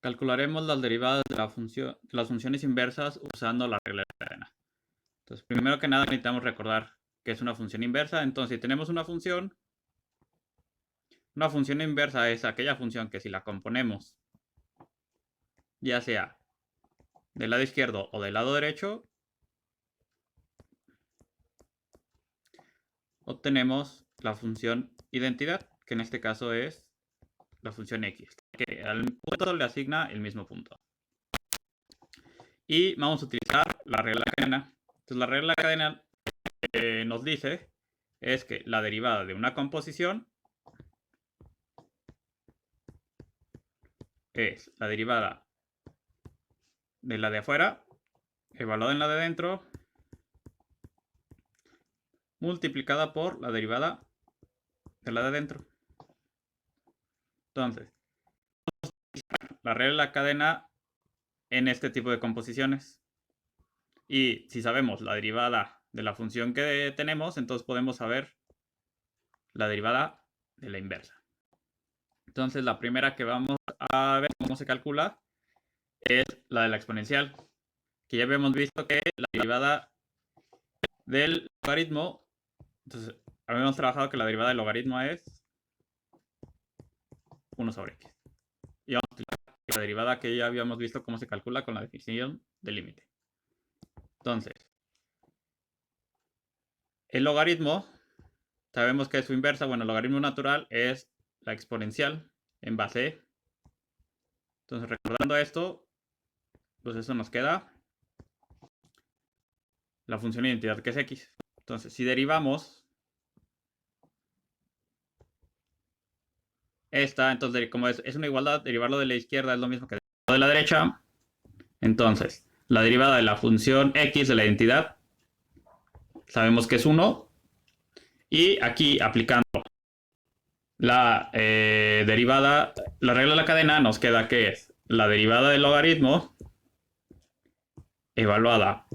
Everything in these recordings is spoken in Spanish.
Calcularemos las derivadas de las funciones inversas usando la regla de cadena. Entonces, primero que nada necesitamos recordar que es una función inversa. Entonces, si tenemos una función inversa es aquella función que si la componemos, ya sea del lado izquierdo o del lado derecho, obtenemos la función identidad, que en este caso es la función x, que al punto le asigna el mismo punto. Y vamos a utilizar la regla de cadena. Entonces, la regla de cadena nos dice es que la derivada de una composición es la derivada de la de afuera evaluada en la de dentro multiplicada por la derivada de la de dentro. Entonces, la regla de la cadena en este tipo de composiciones. Y si sabemos la derivada de la función que tenemos, entonces podemos saber la derivada de la inversa. Entonces, la primera que vamos a ver cómo se calcula es la de la exponencial, que ya habíamos visto que la derivada del logaritmo, entonces habíamos trabajado que la derivada del logaritmo es 1 sobre x. Y vamos a utilizar la derivada que ya habíamos visto cómo se calcula con la definición del límite. Entonces, el logaritmo, sabemos que es su inversa. Bueno, el logaritmo natural es la exponencial en base e. Entonces, recordando esto, pues eso nos queda la función de identidad que es x. Entonces, si derivamos esta, entonces como es una igualdad, derivarlo de la izquierda es lo mismo que derivarlo de la derecha. Entonces, la derivada de la función x de la identidad sabemos que es 1. Y aquí, aplicando la derivada, la regla de la cadena, nos queda que es la derivada del logaritmo evaluada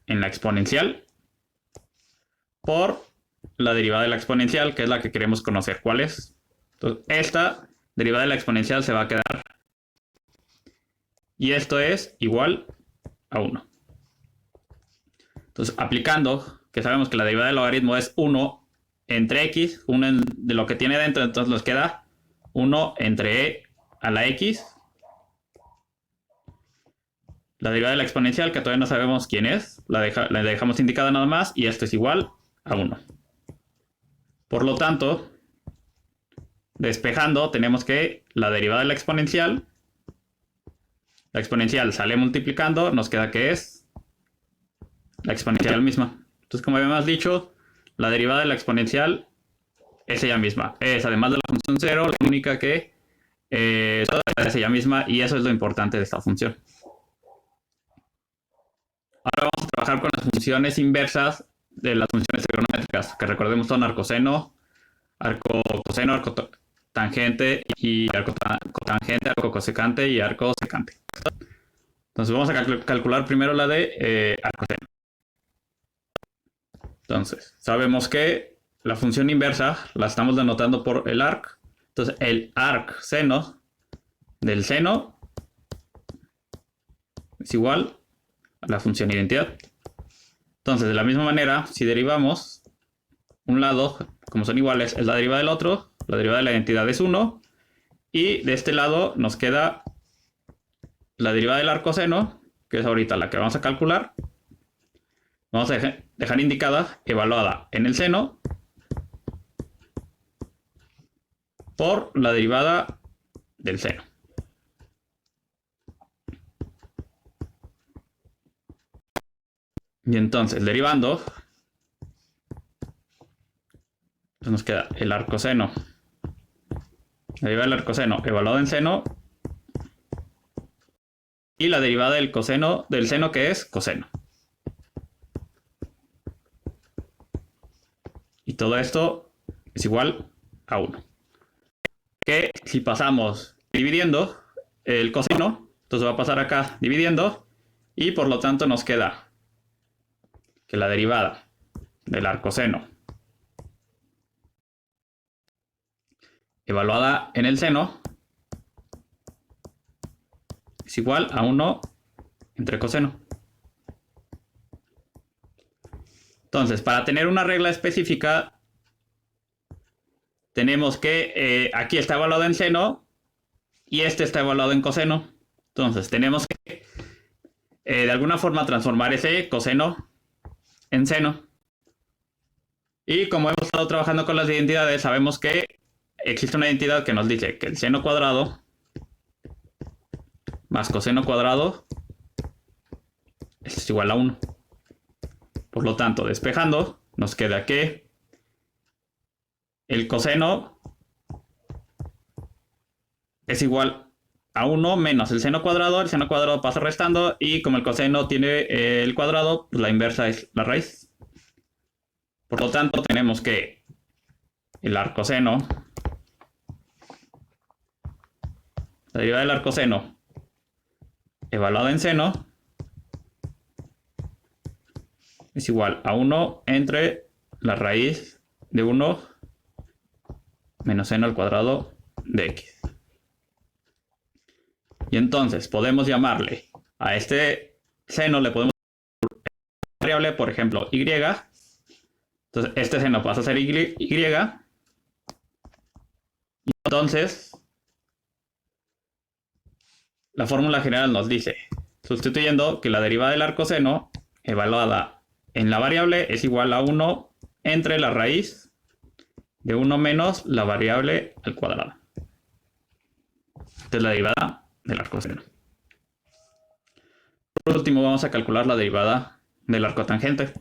en la exponencial por la derivada de la exponencial, que es la que queremos conocer. ¿Cuál es? Entonces, esta derivada de la exponencial se va a quedar. Y esto es igual a 1. Entonces, aplicando, que sabemos que la derivada del logaritmo es 1 entre x, 1 de lo que tiene dentro, entonces nos queda 1 entre e a la x. La derivada de la exponencial, que todavía no sabemos quién es, la dejamos indicada nada más, y esto es igual a 1. Por lo tanto, despejando, tenemos que la derivada de la exponencial sale multiplicando, nos queda que es la exponencial misma. Entonces, como habíamos dicho, la derivada de la exponencial es ella misma. Es, además de la función 0, la única que es ella misma, y eso es lo importante de esta función. Ahora vamos a trabajar con las funciones inversas de las funciones trigonométricas, que recordemos son arcoseno, arco coseno, arco tangente y arco cotangente, arco cosecante y arco secante. Entonces vamos a calcular primero la de arcoseno. Entonces, sabemos que la función inversa la estamos denotando por el arc. Entonces, el arc seno del seno es igual a la función identidad. Entonces, de la misma manera, si derivamos un lado, como son iguales, es la derivada del otro, la derivada de la identidad es 1, y de este lado nos queda la derivada del arcoseno, que es ahorita la que vamos a calcular. Vamos a dejar indicada evaluada en el seno por la derivada del seno. Y entonces, derivando, pues nos queda el arcoseno. La derivada del arcoseno evaluado en seno. Y la derivada del coseno del seno, que es coseno. Y todo esto es igual a 1. Que si pasamos dividiendo el coseno, entonces va a pasar acá dividiendo. Y por lo tanto nos queda que la derivada del arcoseno evaluada en el seno es igual a 1 entre coseno. Entonces, para tener una regla específica, tenemos que aquí está evaluado en seno y este está evaluado en coseno. Entonces, tenemos que de alguna forma transformar ese coseno en seno. Y como hemos estado trabajando con las identidades, sabemos que existe una identidad que nos dice que el seno cuadrado más coseno cuadrado es igual a 1. Por lo tanto, despejando, nos queda que el coseno es igual a 1 menos el seno cuadrado pasa restando y como el coseno tiene el cuadrado, pues la inversa es la raíz. Por lo tanto, tenemos que el arcoseno, la derivada del arcoseno evaluada en seno es igual a 1 entre la raíz de 1 menos seno al cuadrado de x. Y entonces podemos llamarle a este seno, le podemos dar una variable, por ejemplo, y. Entonces este seno pasa a ser y. Y entonces la fórmula general nos dice, sustituyendo que la derivada del arcoseno evaluada en la variable es igual a 1 entre la raíz de 1 menos la variable al cuadrado. Esta es la derivada del arcoseno. Por último, vamos a calcular la derivada del arcotangente.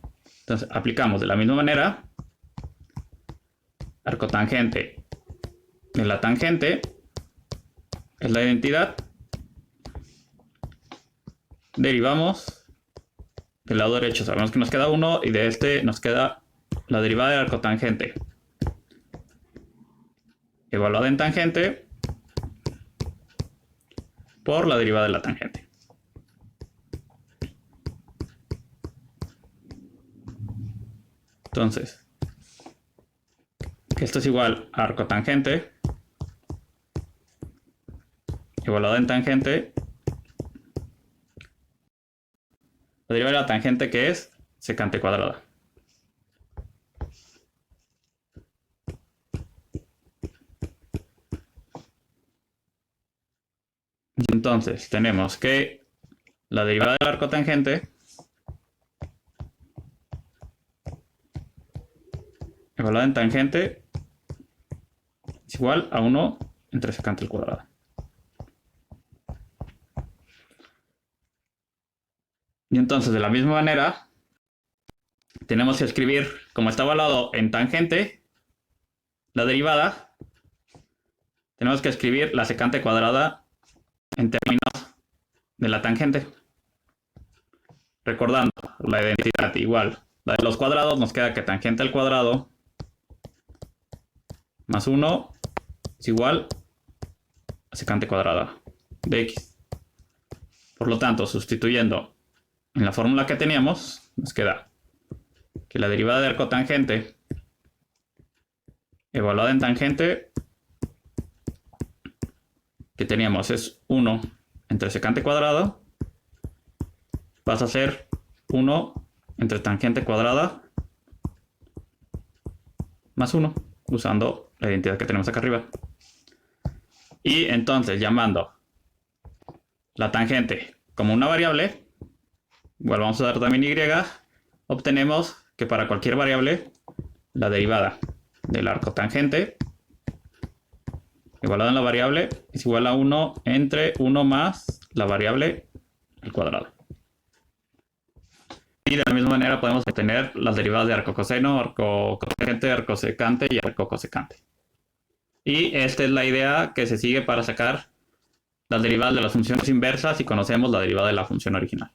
Entonces, aplicamos de la misma manera arcotangente de la tangente es la identidad. Derivamos del lado derecho, sabemos que nos queda 1 y de este nos queda la derivada del arcotangente evaluada en tangente por la derivada de la tangente. Entonces, esto es igual a arcotangente evaluada en tangente. La derivada de la tangente que es secante cuadrada. Y entonces tenemos que la derivada del arcotangente evaluada en tangente es igual a 1 entre secante al cuadrado. Y entonces de la misma manera tenemos que escribir, como está evaluado en tangente, la derivada, tenemos que escribir la secante cuadrada en términos de la tangente. Recordando la identidad igual, la de los cuadrados nos queda que tangente al cuadrado más 1 es igual a secante cuadrada de x. Por lo tanto, sustituyendo en la fórmula que teníamos, nos queda que la derivada de arcotangente evaluada en tangente que teníamos es 1 entre secante cuadrado, pasa a ser 1 entre tangente cuadrada más 1, usando la identidad que tenemos acá arriba. Y entonces, llamando la tangente como una variable, igual vamos a dar también y, obtenemos que para cualquier variable, la derivada del arcotangente igualada en la variable es igual a 1 entre 1 más la variable al cuadrado. Y de la misma manera podemos obtener las derivadas de arcocoseno, arcotangente, arcosecante y arcocosecante. Y esta es la idea que se sigue para sacar las derivadas de las funciones inversas si conocemos la derivada de la función original.